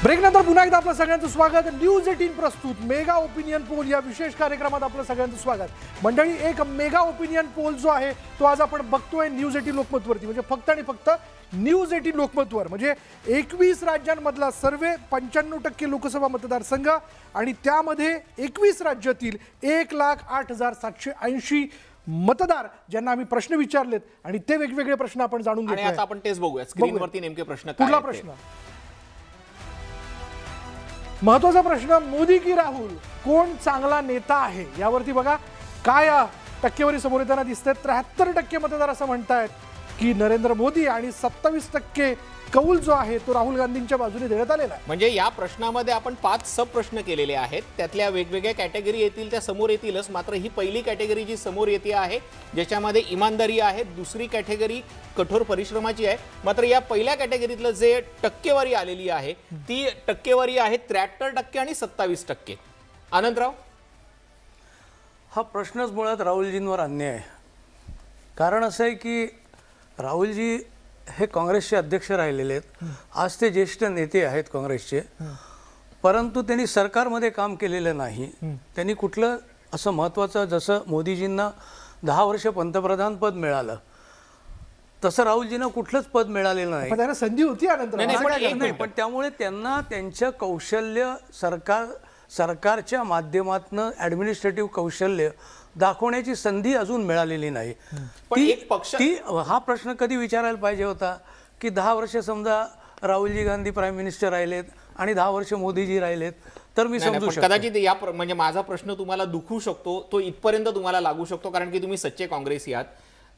ब्रेकनंतर पुन्हा एकदा आपलं सगळ्यांचं स्वागत. न्यूज 18 प्रस्तुत मेगा ओपिनियन पोल या विशेष कार्यक्रमात आपलं सगळ्यांचं स्वागत. मंडळी, एक मेगा ओपिनियन पोल जो आहे तो आज आपण बघतोय न्यूज 18 लोकमतवरती. म्हणजे फक्त आणि फक्त न्यूज 18 लोकमतवर. म्हणजे 21 राज्यांमधला सर्वे 95% लोकसभा मतदारसंघ आणि त्यामध्ये 21 राज्यातील 1,08,780 मतदार ज्यांना आम्ही प्रश्न विचारलेत आणि ते वेगवेगळे प्रश्न आपण जाणून घेतोय. आता आपण तेच बघूया स्क्रीनवरती नेमके प्रश्न काय पुढला आहेत ते. प्रश्न, महत्वाचा प्रश्न, मोदी की राहुल कोण चांगला नेता आहे यावरती बघा काय टक्केवारी समोर येताना दिसते. 73% मतदार असं म्हणतायत की नरेंद्र मोदी आणि 27% कौल जो आहे तो राहुल गांधींच्या बाजूने देण्यात आलेला आहे. म्हणजे या प्रश्नामध्ये आपण 5 सब प्रश्न केलेले आहेत. त्यातल्या वेगवेगळ्या कॅटेगरी येतील त्या समोर येतीलच. मात्र ही पहिली कॅटेगरी जी समोर येते आहे ज्याच्यामध्ये इमानदारी आहे, दुसरी कॅटेगरी कठोर परिश्रमाची आहे. मात्र या पहिल्या कॅटेगरीतलं जे टक्केवारी आलेली आहे ती टक्केवारी आहे 73% आणि 27%. आनंदराव, हा प्रश्नच मुळात राहुलजींवर अन्याय आहे. कारण असं आहे की राहुलजी हे काँग्रेसचे अध्यक्ष राहिलेले आहेत. आज ते ज्येष्ठ नेते आहेत काँग्रेसचे, परंतु त्यांनी सरकारमध्ये काम केलेलं नाही. त्यांनी कुठलं असं महत्त्वाचं, जसं मोदीजींना 10 वर्ष पंतप्रधान पद मिळालं तसं राहुलजींना कुठलंच पद मिळालेलं नाही. पण त्यांना संधी होती आनंद. पण त्यामुळे त्यांना त्यांचं कौशल्य सरकारच्या माध्यमातून ॲडमिनिस्ट्रेटिव्ह कौशल्य दाखवण्याची संधी अजून मिळालेली नाही. पण एक पक्ष हा प्रश्न कधी विचारायला पाहिजे होता की 10 वर्ष समजा राहुलजी गांधी प्राईम मिनिस्टर राहिलेत आणि 10 वर्ष मोदीजी राहिलेत तर मी समजू शकतो. कदाचित या म्हणजे माझा प्रश्न तुम्हाला दुखू शकतो, तो इथपर्यंत तुम्हाला लागू शकतो कारण की तुम्ही सच्चे काँग्रेसी आहात.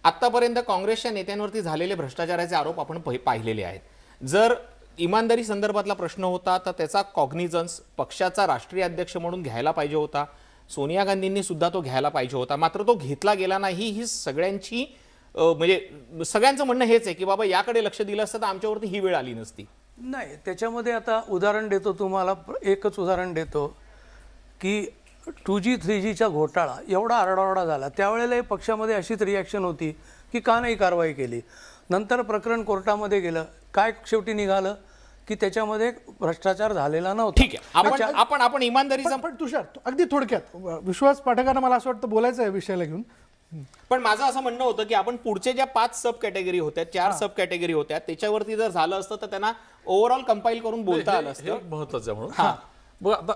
आतापर्यंत काँग्रेसच्या नेत्यांवरती झालेले भ्रष्टाचाराचे आरोप आपण पाहिलेले आहेत. जर इमानदारी संदर्भातला प्रश्न होता तर त्याचा कॉग्निझन्स पक्षाचा राष्ट्रीय अध्यक्ष म्हणून घ्यायला पाहिजे होता. सोनिया गांधींनी सुद्धा तो घ्यायला पाहिजे होता. मात्र तो घेतला गेला नाही. ही सगळ्यांची म्हणजे सगळ्यांचं म्हणणं हेच आहे की बाबा याकडे लक्ष दिलं असतं तर आमच्यावरती ही वेळ आली नसती. नाही, त्याच्यामध्ये आता उदाहरण देतो तुम्हाला, एकच उदाहरण देतो की 2G 3Gचा घोटाळा एवढा आरडाओरडा झाला. त्यावेळेला पक्षामध्ये अशीच रिॲक्शन होती की का नाही कारवाई केली. नंतर प्रकरण कोर्टामध्ये गेलं, काय शेवटी निघालं की त्याच्यामध्ये भ्रष्टाचार झालेला नव्हता. ठीक आहे, आपण इमानदारीचा. पण तुषार, अगदी थोडक्यात विश्वास पाठकांना मला असं वाटतं बोलायचं आहे विषयाला घेऊन. पण माझं असं म्हणणं होतं की आपण पुढचे ज्या 5 सब कॅटेगरी होत्या, 4 सब कॅटेगरी होत्या, त्याच्यावरती जर झालं असतं तर त्यांना ओव्हरऑल कंपाईल करून बोलता आलं असतं. महत्वाचं आहे म्हणून बघ, आता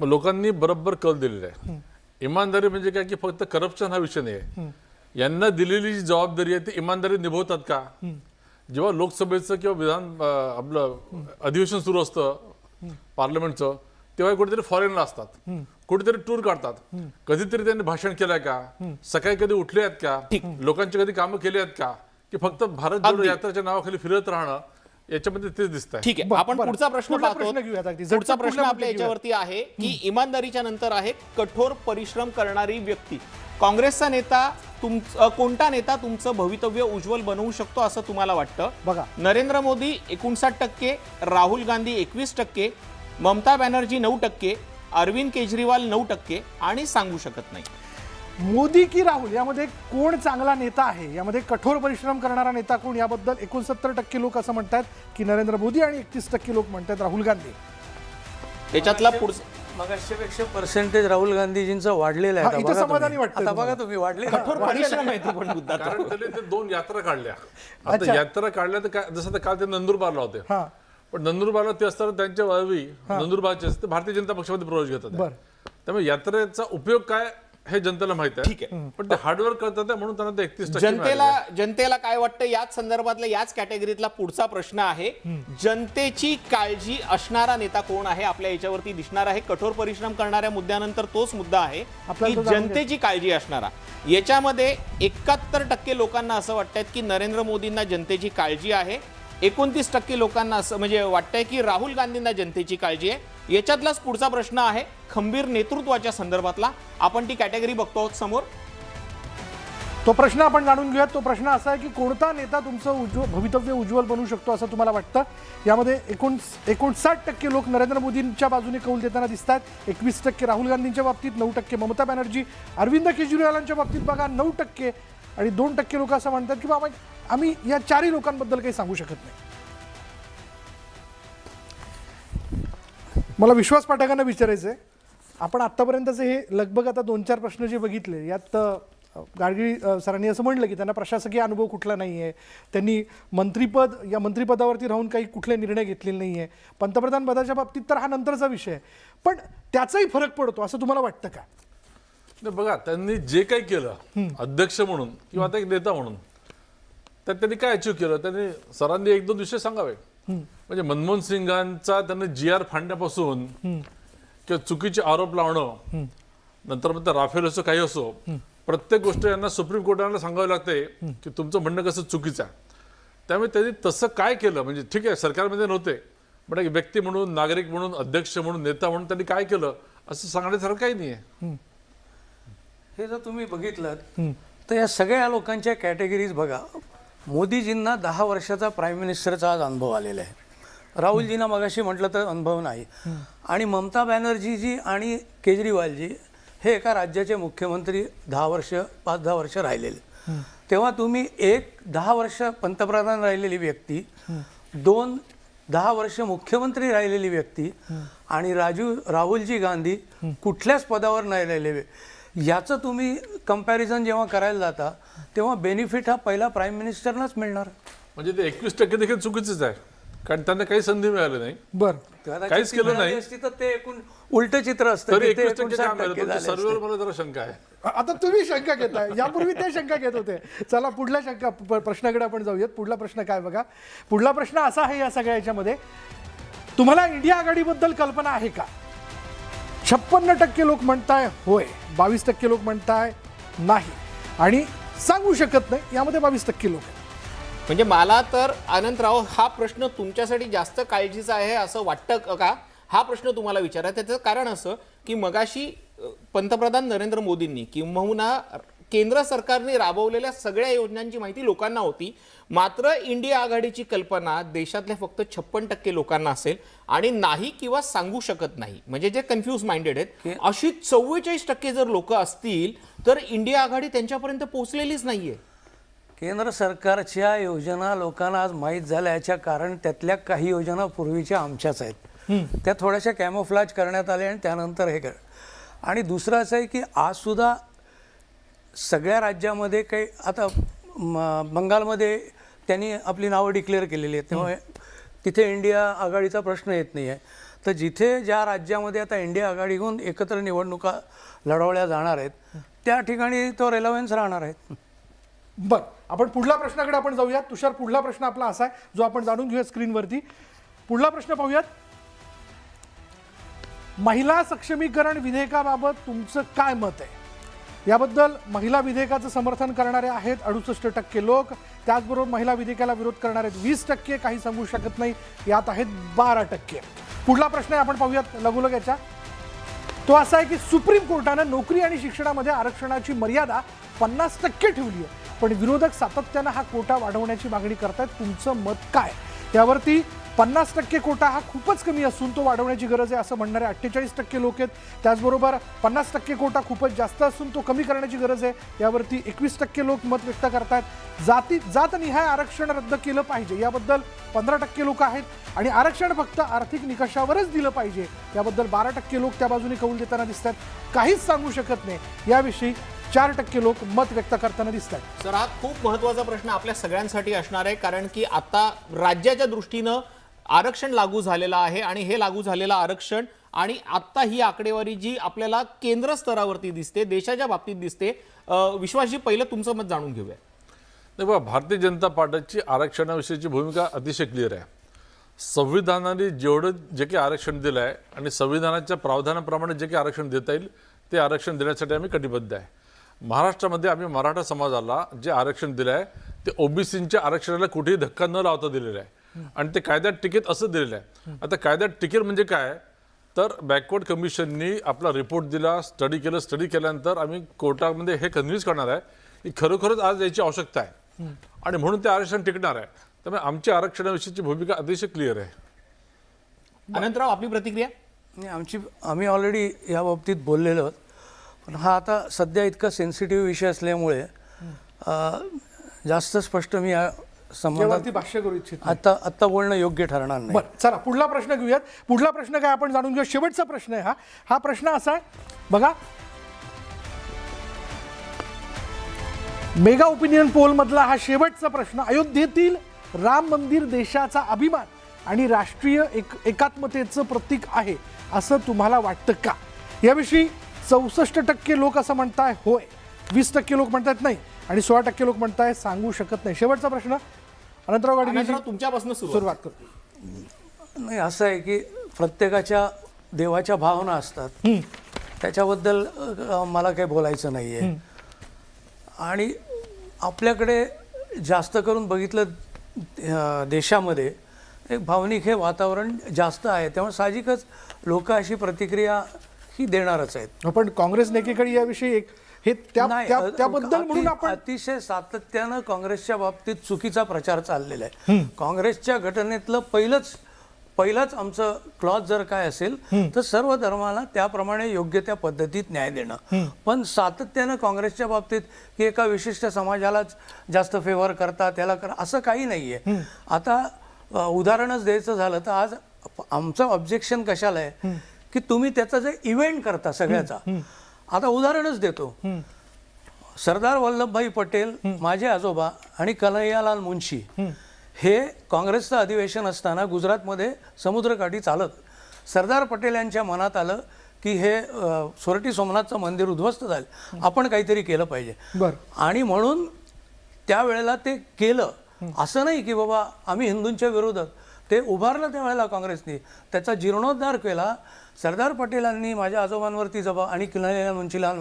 लोकांनी बरोबर कल दिलेला आहे. इमानदारी म्हणजे काय की फक्त करप्शन हा विषय नाही आहे. यांना दिलेली जी जबाबदारी आहे ती इमानदारी निभवतात का? जेव्हा लोकसभेचं किंवा विधान आपलं अधिवेशन सुरू असतं पार्लमेंटचं तेव्हा कुठेतरी फॉरेनला असतात, कुठेतरी टूर काढतात. कधीतरी त्यांनी भाषण केलंय का? सकाळी कधी उठले आहेत का? लोकांची कधी कामं केली आहेत का? की फक्त भारत जोडो यात्राच्या नावाखाली फिरत राहणं याच्यामध्ये तेच दिसतंय. ठीक आहे, आपण पुढचा प्रश्न पाहतो. घेऊयात अगदी. पुढचा प्रश्न आपल्या याच्यावरती आहे की इमानदारीच्या नंतर आहे कठोर परिश्रम करणारी व्यक्ती. काँग्रेसचा नेता कोणता नेता तुमचं भवितव्य उज्ज्वल बनवू शकतो असं तुम्हाला वाटतं? बघा, नरेंद्र मोदी 59%, राहुल गांधी 21%, ममता बॅनर्जी 9%, अरविंद केजरीवाल 9% आणि सांगू शकत नाही. मोदी की राहुल यामध्ये कोण चांगला नेता आहे, यामध्ये कठोर परिश्रम करणारा नेता कोण, याबद्दल 69% लोक असं म्हणतात की नरेंद्र मोदी आणि 31% लोक म्हणतात राहुल गांधी. त्याच्यातला पुढचा मगाशीपेक्षा पर्सेंटेज राहुल गांधीजींचं वाढलेलं आहे. इथं समाधानी वाटतं. आता बघा तुम्ही वाढले. कठोर परिश्रम आहे तो पण मुद्दा. कारण त्याने ते 2 यात्रा काढल्या. आता यात्रा काढल्या तर काय, जसं तर काल ते नंदुरबारला होते. पण नंदुरबारला ते असताना त्यांच्या वावी नंदुरबारचे असते भारतीय जनता पक्षामध्ये प्रवेश घेतात. त्यामुळे यात्रेचा उपयोग काय हे जनतेला माहिती आहे. ठीक आहे, पण ते हार्डवर्क करतात म्हणून त्यांना ते 31% जनतेला काय वाटतं याच संदर्भातला याच कॅटेगरीतला पुढचा प्रश्न आहे. जनतेची काळजी असणारा नेता कोण आहे? आपल्या याच्यावरती दिसणार आहे. कठोर परिश्रम करणाऱ्या मुद्द्यानंतर तोच मुद्दा आहे की जनतेची काळजी असणारा. याच्यामध्ये 71% लोकांना असं वाटतंय की नरेंद्र मोदींना जनतेची काळजी आहे. 29% लोकांना असं म्हणजे वाटतंय की राहुल गांधींना जनतेची काळजी आहे. याच्यातलाच पुढचा प्रश्न आहे खंबीर नेतृत्वाच्या संदर्भातला. आपण ती कॅटेगरी बघतो आहोत समोर. तो प्रश्न आपण जाणून घेऊयात. तो प्रश्न असा आहे की कोणता नेता तुमचं भवितव्य उज्ज्वल बनवू शकतो असं तुम्हाला वाटतं? यामध्ये 59% लोक नरेंद्र मोदींच्या बाजूने कौल देताना दिसतात. 21% राहुल गांधींच्या बाबतीत, 9% ममता बॅनर्जी, अरविंद केजरीवालांच्या बाबतीत बघा 9% आणि 2% लोक असं म्हणतात की बाबा आम्ही या 4ही लोकांबद्दल काही सांगू शकत नाही. मला विश्वास पाठकांना विचारायचं आहे, आपण आत्तापर्यंतचे हे लगभग आता 2-4 प्रश्न जे बघितले यात गाडगिळ सरांनी असं म्हणलं की त्यांना प्रशासकीय अनुभव कुठला नाही आहे, त्यांनी मंत्रिपदावरती राहून काही कुठले निर्णय घेतलेले नाही आहे. पंतप्रधान पदाच्या बाबतीत तर हा नंतरचा विषय आहे, पण त्याचाही फरक पडतो असं तुम्हाला वाटतं का? नाही बघा, त्यांनी जे काही केलं अध्यक्ष म्हणून किंवा आता एक नेता म्हणून, तर त्यांनी काय अचीव्ह केलं, त्यांनी सरांनी 1-2 विषय सांगावे. म्हणजे मनमोहन सिंगांचा त्यांनी GR फाडण्यापासून किंवा चुकीचे आरोप लावणं, नंतर मग राफेल असो काही असो, प्रत्येक गोष्ट यांना सुप्रीम कोर्टाला सांगावी लागते की तुमचं म्हणणं कसं चुकीचं आहे. त्यामुळे त्यांनी तसं काय केलं, म्हणजे ठीक आहे सरकारमध्ये नव्हते, पण एक व्यक्ती म्हणून, नागरिक म्हणून, अध्यक्ष म्हणून, नेता म्हणून त्यांनी काय केलं असं सांगण्यासारखं काही नाही आहे. हे जर तुम्ही बघितलं तर या सगळ्या लोकांच्या कॅटेगरीज बघा. मोदीजींना 10 वर्षाचा प्राईम मिनिस्टरचा आज अनुभव आलेला आहे. राहुलजींना मगाशी म्हटलं तर अनुभव नाही. आणि ममता बॅनर्जीजी आणि केजरीवालजी हे एका राज्याचे मुख्यमंत्री 5-10 वर्ष राहिलेले. तेव्हा तुम्ही 10 वर्ष पंतप्रधान राहिलेली व्यक्ती, 10 वर्ष मुख्यमंत्री राहिलेली व्यक्ती आणि राहुलजी गांधी कुठल्याच पदावर नाही राहिलेले, याचं तुम्ही कंपॅरिझन जेव्हा करायला जाता तेव्हा बेनिफिट हा पहिला प्राईम मिनिस्टरलाच मिळणार. म्हणजे ते 21% देखील चुकीचंच आहे, कारण त्यांना काही संधी मिळाली नाही, बरं, काहीच केलं नाही. तर ते एकूण उलट चित्र असतं. तरी तिथे 21% काम झालं. तुमच्या सर्वेवर मला जरा शंका आहे. आता तुम्ही शंका घेताय, यापूर्वी ते शंका घेत होते. चला पुढल्या प्रश्नाकडे आपण जाऊयात. पुढला प्रश्न काय बघा. पुढला प्रश्न असा आहे या सगळ्या याच्यामध्ये, तुम्हाला इंडिया आघाडीबद्दल कल्पना आहे का? 56% लोक म्हणताय होय, 22% लोक म्हणताय नाही, आणि सांगू शकत नाही यामध्ये 22% लोक. म्हणजे मला तर अनंतराव हा प्रश्न तुमच्यासाठी जास्त काळजीचा आहे असं वाटतं का? हा प्रश्न तुम्हाला विचारायचा. त्याचं कारण असं की मगाशी पंतप्रधान नरेंद्र मोदींनी किंबहुना केंद्र सरकारने राबवलेल्या सगळ्या योजनांची माहिती लोकांना होती, मात्र इंडिया आघाडीची कल्पना देशातल्या फक्त 56% लोकांना असेल आणि नाही किंवा सांगू शकत नाही, म्हणजे जे कन्फ्यूज माइंडेड आहेत अशी 44% जर लोक असतील तर इंडिया आघाडी त्यांच्यापर्यंत पोहोचलेलीच नाहीये. केंद्र सरकारच्या योजना लोकांना आज माहीत झाल्या याच्या कारण त्यातल्या काही योजना पूर्वीच्या आमच्याच आहेत, त्या थोड्याशा कॅमोफ्लाज करण्यात आल्या आणि त्यानंतर हे आणि दुसरं असं आहे की आज सुद्धा सगळ्या राज्यामध्ये काही, आता बंगालमध्ये त्यांनी आपली नावं डिक्लेअर केलेली आहेत, त्यामुळे तिथे इंडिया आघाडीचा प्रश्न येत नाही आहे. तर जिथे ज्या राज्यामध्ये आता इंडिया आघाडी घेऊन एकत्र निवडणुका लढवल्या जाणार आहेत त्या ठिकाणी तो रेलेव्हन्स राहणार आहे. बरं, आपण पुढल्या प्रश्नाकडे आपण जाऊयात. तुषार, पुढला प्रश्न आपला असा आहे जो आपण जाणून घेऊया स्क्रीनवरती. पुढला प्रश्न पाहूयात. महिला सक्षमीकरण विधेयकाबाबत तुमचं काय मत आहे? याबद्दल महिला विधेयकाचं समर्थन करणारे आहेत 68% लोक, त्याचबरोबर महिला विधेयकाला विरोध करणारे 20%, काही सांगू शकत नाही यात आहेत 12%. पुढला प्रश्न आहे, आपण पाहूयात लगोलग याच्या. तो असा आहे की सुप्रीम कोर्टानं नोकरी आणि शिक्षणामध्ये आरक्षणाची मर्यादा 50% ठेवली आहे, पण विरोधक सातत्यानं हा कोटा वाढवण्याची मागणी करतायत. तुमचं मत काय? यावरती 50% कोटा हा खूपच कमी असून तो वाढवण्याची गरज आहे असं म्हणणारे 48% लोक आहेत. त्याचबरोबर 50% कोटा खूपच जास्त असून तो कमी करण्याची गरज आहे यावरती 21% लोक मत व्यक्त करतात. जातनिहाय आरक्षण रद्द केलं पाहिजे याबद्दल 15% लोक आहेत, आणि आरक्षण फक्त आर्थिक निकषावरच दिलं पाहिजे याबद्दल 12% लोक त्या बाजूने कौल देताना दिसतात. काहीच सांगू शकत नाही याविषयी 4% लोक मत व्यक्त करताना दिसतात. सर, हा खूप महत्त्वाचा प्रश्न आपल्या सगळ्यांसाठी असणार आहे, कारण की आता राज्याच्या दृष्टीनं आरक्षण लागू झालेलं आहे आणि हे लागू झालेलं आरक्षण आणि आता ही आकडेवारी जी आपल्याला केंद्र स्तरावरती दिसते, देशाच्या बाबतीत दिसते. विश्वासजी, पहिलं तुमचं मत जाणून घेऊया. नाही बघा, भारतीय जनता पार्टीची आरक्षणाविषयीची भूमिका अतिशय क्लिअर आहे. संविधानाने जेवढं जे काही आरक्षण दिलं आहे आणि संविधानाच्या प्रावधानाप्रमाणे जे काही आरक्षण देता येईल ते आरक्षण देण्यासाठी आम्ही कटिबद्ध आहे. महाराष्ट्रामध्ये आम्ही मराठा समाजाला जे आरक्षण दिलं आहे ते ओबीसीच्या आरक्षणाला कुठेही धक्का न लावता दिलेलं आहे आणि ते कायद्यात टिकेल असं दिलेलं आहे. आता कायद्यात टिकेल म्हणजे काय, तर बॅकवर्ड कमिशननी आपला रिपोर्ट दिला, स्टडी केल्यानंतर आम्ही कोर्टामध्ये हे कन्व्हिन्स करणार आहे की खरोखरच आज याची आवश्यकता आहे आणि म्हणून ते आरक्षण टिकणार आहे. त्यामुळे आमची आरक्षणाविषयीची भूमिका अतिशय क्लिअर आहे. अनंतराव, आपली प्रतिक्रिया? आम्ही ऑलरेडी या बाबतीत बोललेलो आहोत, पण हा आता सध्या इतका सेन्सिटिव्ह विषय असल्यामुळे जास्त स्पष्ट मी संबंधात यावरती भाष्य करू इच्छित नाही. आत्ता बोलणं योग्य ठरणार नाही. बरं चला पुढला प्रश्न घेऊयात. पुढला प्रश्न काय आपण जाणून घेऊया. शेवटचा प्रश्न आहे हा प्रश्न असा आहे बघा, मेगा ओपिनियन पोल मधला हा शेवटचा प्रश्न. अयोध्येतील राम मंदिर देशाचा अभिमान आणि राष्ट्रीय एकात्मतेचं प्रतीक आहे असं तुम्हाला वाटतं का? याविषयी 64% लोक असं म्हणताय होय, 20% लोक म्हणतात नाही आणि 16% लोक म्हणताय सांगू शकत नाही. शेवटचा प्रश्न अनंतराव गाडगे अनंतराव, तुमच्यापासून सुरुवात करतो. नाही, असं आहे की प्रत्येकाच्या देवाच्या भावना असतात, त्याच्याबद्दल मला काही बोलायचं नाही आहे. आणि आपल्याकडे जास्त करून बघितलं देशामध्ये एक भावनिक हे वातावरण जास्त आहे, त्यामुळे साहजिकच लोक अशी प्रतिक्रिया ही देणारच आहेत. पण काँग्रेस नेतेकडे याविषयी हे नाही, त्याबद्दल म्हणून आपण अतिशय सातत्यानं काँग्रेसच्या बाबतीत चुकीचा प्रचार चाललेला आहे. काँग्रेसच्या घटनेतलं पहिलंच आमचं क्लॉज जर काय असेल तर सर्व धर्माला त्याप्रमाणे योग्य त्या पद्धतीत न्याय देणं. पण सातत्यानं काँग्रेसच्या बाबतीत की एका विशिष्ट समाजालाच जास्त फेवर करता त्याला करा असं काही नाहीये. आता उदाहरणच द्यायचं झालं तर आज आमचं ऑब्जेक्शन कशाला आहे की तुम्ही त्याचा जे इव्हेंट करता सगळ्याचा. आता उदाहरणच देतो, सरदार वल्लभभाई पटेल, माझे आजोबा आणि कन्हैयालाल मुंशी हे काँग्रेसचं अधिवेशन असताना गुजरातमध्ये समुद्रकाठी चालत सरदार पटेल यांच्या मनात आलं की हे सोरठी सोमनाथचं मंदिर उद्ध्वस्त झालं, आपण काहीतरी केलं पाहिजे. आणि म्हणून त्यावेळेला ते केलं. असं नाही की बाबा आम्ही हिंदूंच्या विरोधात, ते उभारलं त्यावेळेला काँग्रेसने, त्याचा जीर्णोद्धार केला. सरदार पटेलांनी माझ्या आजोबांवरती आणि कन्हैयालाल मुंशीला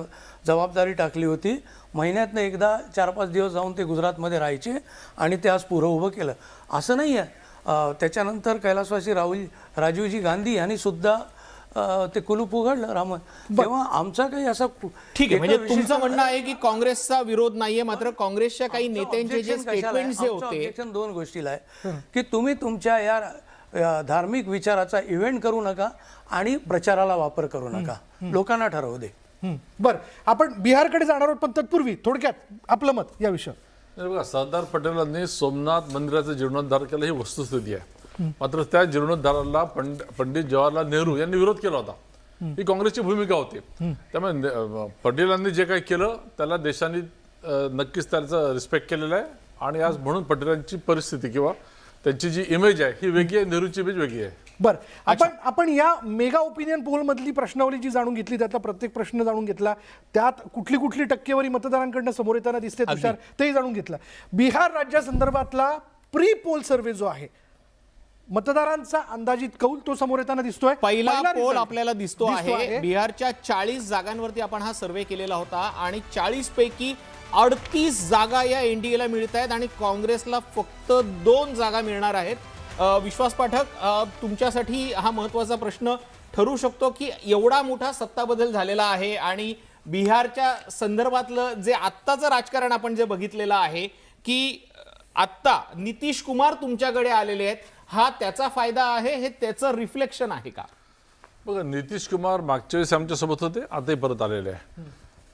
जबाबदारी टाकली होती. महिन्यातनं एकदा 4-5 दिवस जाऊन ते गुजरातमध्ये राहायचे आणि ते आज पुरं उभं केलं. असं नाही आहे. त्याच्यानंतर कैलासवासी राजीवजी गांधी यांनी सुद्धा ते कुलूप उघडलं राम. तेव्हा आमचा काही असा ठीक आहे, म्हणजे तुमचं म्हणणं आहे की काँग्रेसचा विरोध नाहीये, मात्र काँग्रेसच्या काही नेत्यांचे जे स्टेटमेंट्स जे होते. दोन गोष्टीला आहे की तुम्ही तुमच्या या धार्मिक विचाराचा इव्हेंट करू नका आणि प्रचाराला वापर करू नका, लोकांना ठरवू दे. बरं, आपण बिहारकडे जाणार आहोत, पण तत्पूर्वी थोडक्यात आपलं मत या विषयावर. बघा, सरदार पटेलांनी सोमनाथ मंदिराचा जीर्णोद्धार केला ही वस्तुस्थिती आहे. मात्र त्या जीर्णोद्धाराला पंडित जवाहरलाल नेहरू यांनी विरोध केला होता. ही काँग्रेसची भूमिका होती. त्यामुळे पटेलांनी जे काही केलं त्याला देशाने नक्कीच त्याचा रिस्पेक्ट केलेला आहे. आणि आज म्हणून पटेलांची परिस्थिती किंवा त्यांची जी इमेज आहे ही वेगळी आहे, नेहरूची इमेज वेगळी आहे. बरं, आपण या मेगा ओपिनियन पोल मधली प्रश्नावली जी जाणून घेतली, त्यातला प्रत्येक प्रश्न जाणून घेतला, त्यात कुठली टक्केवारी मतदारांकडनं समोर येताना दिसते तुषार तेही जाणून घेतलं. बिहार राज्यासंदर्भातला प्री पोल सर्व्हे जो आहे, मतदारांचा अंदाजित कौल तो समोर येताना दिसतोय. पहिला पोल result आपल्याला दिसतो आहे. बिहारच्या 40 जागांवरती आपण हा सर्वे केलेला होता आणि 40 पैकी 38 जागा या एनडीएला मिळत आहेत आणि काँग्रेसला फक्त 2 जागा मिळणार आहेत. विश्वास पाठक, तुमच्यासाठी हा महत्वाचा प्रश्न ठरू शकतो की एवढा मोठा सत्ता बदल झालेला आहे आणि बिहारच्या संदर्भातलं जे आत्ताचं राजकारण आपण जे बघितलेलं आहे की आत्ता नितीश कुमार तुमच्याकडे आलेले आहेत, हा त्याचा फायदा आहे, हे त्याचं रिफ्लेक्शन आहे का? बघा, नितीश कुमार मागच्या वेळेस आमच्यासोबत होते, आताही परत आलेले आहे.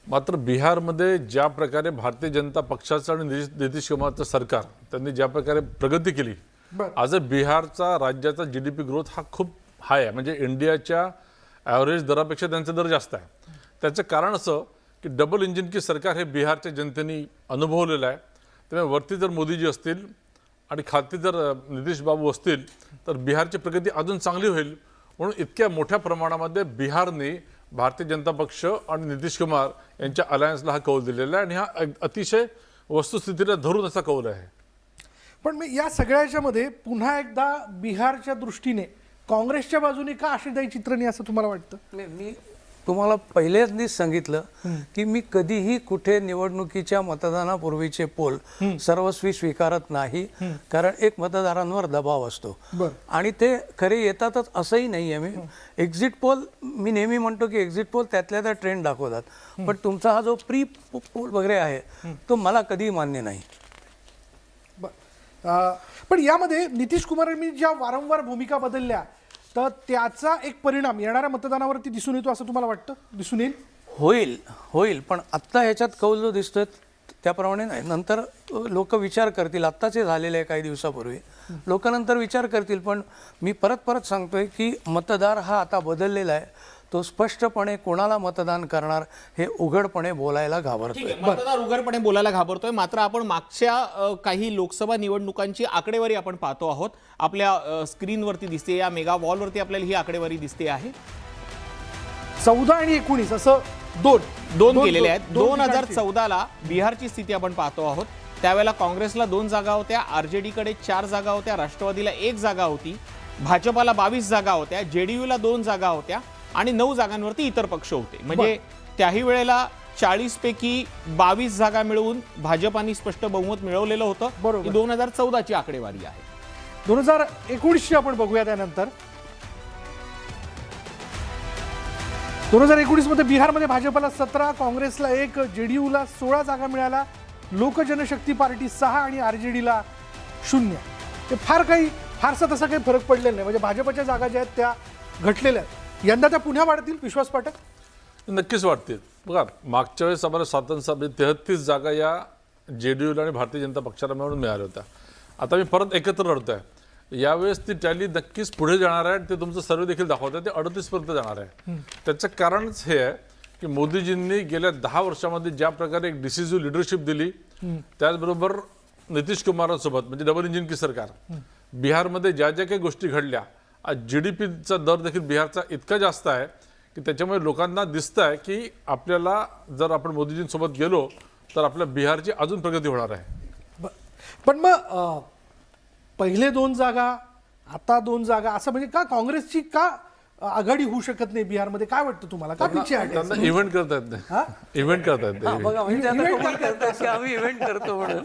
मात्र बिहारमध्ये ज्या प्रकारे भारतीय जनता पक्षाचं आणि नितीश कुमारचं सरकार त्यांनी ज्या प्रकारे प्रगती केली, आज बिहारचा राज्याचा GDP ग्रोथ हा खूप हाय आहे. म्हणजे इंडियाच्या ॲव्हरेज दरापेक्षा त्यांचा दर जास्त आहे. त्याचं कारण असं की डबल इंजिन की सरकार हे बिहारच्या जनतेने अनुभवलेलं आहे. त्यामुळे वरती जर मोदीजी असतील आणि खालती जर नितीश बाबू असतील तर बिहारची प्रगती अजून चांगली होईल. म्हणून इतक्या मोठ्या प्रमाणामध्ये बिहारने भारतीय जनता पक्ष आणि नितीश कुमार यांच्या अलायन्सला हा कौल दिलेला आहे आणि हा अतिशय वस्तुस्थितीला धरून असा कौल आहे. पण मी या सगळ्याच्यामध्ये पुन्हा एकदा बिहारच्या दृष्टीने काँग्रेसच्या बाजूने का आशादायी चित्र नाही असं तुम्हाला वाटतं? मी तुम्हाला पहिल्यांदाच सांगितलं की मी कधीही कुठे निवडणुकीच्या मतदानापूर्वीचे पोल सर्वस्वी स्वीकारत नाही, कारण एक मतदारांवर दबाव असतो आणि ते खरे येतातच असंही नाही आहे. एक्झिट पोल मी नेहमी म्हणतो की एक्झिट पोल त्यातल्या त्या ट्रेंड दाखवतात, पण तुमचा हा जो प्री पोल वगैरे आहे तो मला कधीही मान्य नाही. पण यामध्ये नितीश कुमारांनी ज्या वारंवार भूमिका बदलल्या तर त्याचा एक परिणाम येणाऱ्या मतदानावरती दिसून येतो असं तुम्हाला वाटतं? दिसून येईल? होईल, पण आत्ता ह्याच्यात कौल जो दिसतोय त्याप्रमाणे नाही. नंतर लोक विचार करतील. आत्ताचे झालेले आहे काही दिवसापूर्वी, लोक नंतर विचार करतील. पण मी परत सांगतोय की मतदार हा आता बदललेला आहे. तो स्पष्टपणे कोणाला मतदान करणार हे उघडपणे बोलायला घाबरतोय. मतदार उघडपणे बोलायला घाबरतोय. मात्र आपण मागच्या काही लोकसभा निवडणुकांची आकडेवारी आपण पाहतो आहोत. आपल्या स्क्रीनवरती दिसते, या मेगा वॉलवरती आपल्याला ही आकडेवारी दिसते आहे. 14 आणि 19 असं दोन केलेले आहेत. दोन 2014ला बिहारची स्थिती आपण पाहतो आहोत. त्यावेळेला काँग्रेसला 2 जागा होत्या, आरजेडीकडे 4 जागा होत्या, राष्ट्रवादीला 1 जागा होती, भाजपाला 22 जागा होत्या, जेडीयूला 2 जागा होत्या आणि 9 जागांवरती इतर पक्ष होते. म्हणजे त्याही वेळेला 40 पैकी 22 जागा मिळवून भाजपाने स्पष्ट बहुमत मिळवलेलं होतं. बरोबर. ही 2014 ची आकडेवारी आहे. 2019 आपण बघूया. त्यानंतर 2019 मध्ये बिहारमध्ये भाजपला 17, काँग्रेसला 1, जेडीयूला 16 जागा मिळाल्या, लोक जनशक्ती पार्टी 6 आणि आरजेडीला 0. ते फारसा तसा काही फरक पडलेला नाही. म्हणजे भाजपच्या जागा ज्या आहेत त्या घटलेल्या आहेत. यंदा त्या पुन्हा वाढतील विश्वास पाठक? नक्कीच वाटते. बघा, मागच्या वेळेस आम्हाला स्वातंत्र्य 33 जागा या जेडीयूला आणि भारतीय जनता पक्षाला मिळून मिळाल्या होत्या. आता मी परत एकत्र लढतोय. यावेळेस ती टॅली नक्कीच पुढे जाणार आहे. ते तुमचं सर्वे देखील दाखवतं ते 38 पर्यंत जाणार आहे. त्याचं कारणच हे आहे की मोदीजींनी गेल्या 10 वर्षामध्ये ज्या प्रकारे एक डिसिसिव्ह लिडरशिप दिली, त्याचबरोबर नितीश कुमारांसोबत म्हणजे डबल इंजिन की सरकार, बिहारमध्ये ज्या ज्या काही गोष्टी घडल्या, आज GDPचा दर देखील बिहारचा इतका जास्त आहे की त्याच्यामुळे लोकांना दिसतं आहे की आपल्याला जर आपण मोदीजींसोबत गेलो तर आपल्या बिहारची अजून प्रगती होणार आहे. पण मग पहिले 2 जागा, आता 2 जागा, असं म्हणजे का काँग्रेसची का आघाडी होऊ शकत नाही बिहारमध्ये? काय वाटतं तुम्हाला? का पिछे हटे? त्यांना इव्हेंट करता येत नाही. इव्हेंट करता येत नाही. बघा, म्हणजे आता कबूल करतात की आम्ही इव्हेंट करतो म्हणून.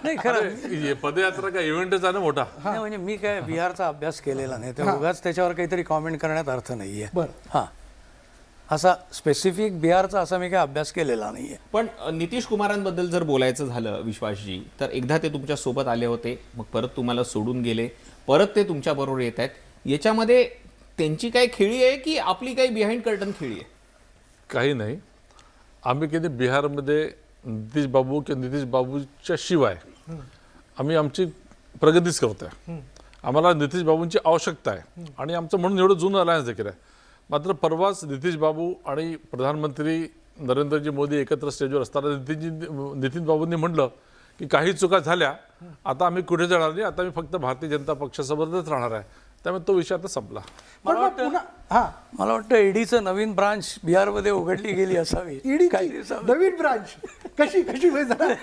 नाही, खरं हे पदयात्रा का इव्हेंटच आहे ना मोठा. नाही, म्हणजे मी काय बिहारचा अभ्यास केलेला नाही, तर उगाच त्याच्यावर काहीतरी कॉमेंट करण्यात अर्थ नाहीये. बरं. हां, असा स्पेसिफिक बिहारचा असा मी काय अभ्यास केलेला नाहीये. पण नितीश कुमारांबद्दल जर बोलायचं झालं विश्वासजी, तर एकदा ते तुमच्या सोबत आले होते, मग परत तुम्हाला सोडून गेले, परत ते तुमच्या बरोबर येत आहेत. याच्यामध्ये त्यांची काय खेळी आहे की आपली काही बिहाइंड कर्टन खेळी आहे? काही नाही. आम्ही कधी बिहारमध्ये नितीश बाबू किंवा नितीश बाबूच्या शिवाय आम्ही आमची प्रगतीच करतोय. आम्हाला नितीश बाबूंची आवश्यकता आहे आणि आमचं म्हणून एवढं जुनं अलायन्स देखील आहे. मात्र परवाच नितीश बाबू आणि प्रधानमंत्री नरेंद्रजी मोदी एकत्र स्टेजवर असताना नितीन बाबूंनी म्हटलं की काही चुका झाल्या, आता आम्ही कुठे जाणार नाही, आता मी फक्त भारतीय जनता पक्षासोबतच राहणार आहे. त्यामुळे तो विषय आता संपला. पण मग पुन्हा मला वाटतं ईडीचं नवीन ब्रांच बिहारमध्ये उघडली गेली असावी. ईडी काही दिवसांनी. नवीन ब्रांच कशी वेळ झाला?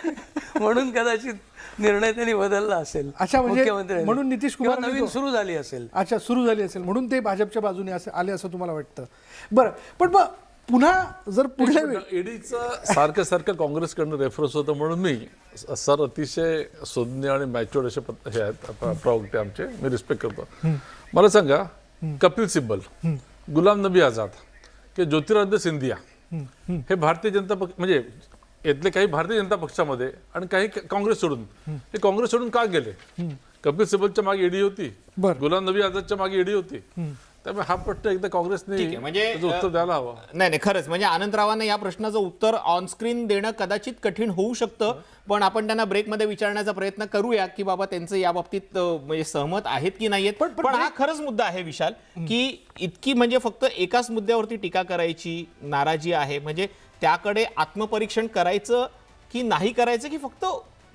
म्हणून कदाचित निर्णय त्यांनी बदलला असेल. अच्छा, म्हणजे मुख्यमंत्र्यांनी. म्हणून नितीश कुमार किंवा नवीन सुरू झाली असेल. अच्छा, सुरू झाली असेल म्हणून ते भाजपच्या बाजूने आले असं तुम्हाला वाटतं? बरं, पण मग पुन्हा जर पुढल्या वेळी ईडीचं सारखं काँग्रेसकडनं रेफरन्स होतं म्हणून मी सर अतिशय सुज्ञ आणि मॅच्युअर्ड असे हे आहेत प्रवक्ते आमचे, मी रिस्पेक्ट करतो. मला सांगा, कपिल सिब्बल, गुलाम नबी आझाद की ज्योतिरादित्य सिंधिया हे भारतीय जनता पक्ष म्हणजे यातले काही भारतीय जनता पक्षामध्ये आणि काही काँग्रेस सोडून, हे काँग्रेस सोडून का गेले? कपिल सिब्बलच्या मागे ईडी होती, गुलाम नबी आझादच्या मागे ईडी होती. त्यामुळे हा प्रश्न एकदा काँग्रेसने म्हणजे उत्तर द्यायला हवं. नाही, खरंच म्हणजे आनंदरावांना या प्रश्नाचं उत्तर ऑनस्क्रीन देणं कदाचित कठीण होऊ शकतं, पण आपण त्यांना ब्रेकमध्ये विचारण्याचा प्रयत्न करूया की बाबा त्यांचं या बाबतीत म्हणजे सहमत आहेत की नाहीयेत. पण हा खरंच मुद्दा आहे विशाल, की इतकी म्हणजे फक्त एकाच मुद्द्यावरती टीका करायची नाराजी आहे. म्हणजे त्याकडे आत्मपरीक्षण करायचं की नाही करायचं, की फक्त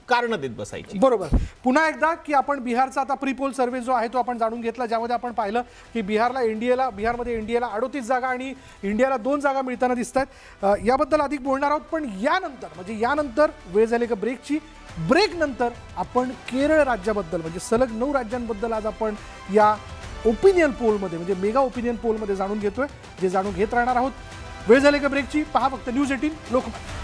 कारण देत बसायची? बरोबर. पुन्हा एकदा की आपण बिहारचा आता प्रीपोल सर्व्हे जो आहे तो आपण जाणून घेतला, ज्यामध्ये आपण पाहिलं की बिहारमध्ये एनडीएला 38 जागा आणि इंडियाला 2 जागा मिळताना दिसत आहेत. याबद्दल अधिक बोलणार आहोत, पण यानंतर वेळ झाली का ब्रेकची. ब्रेक नंतर आपण केरळ राज्याबद्दल म्हणजे सलग 9 राज्यांबद्दल आज आपण या ओपिनियन पोलमध्ये म्हणजे मेगा ओपिनियन पोलमध्ये जाणून घेतोय, जे जाणून घेत राहणार आहोत. वेळ झाली का ब्रेकची. पहा फक्त न्यूज 18 लोकमत.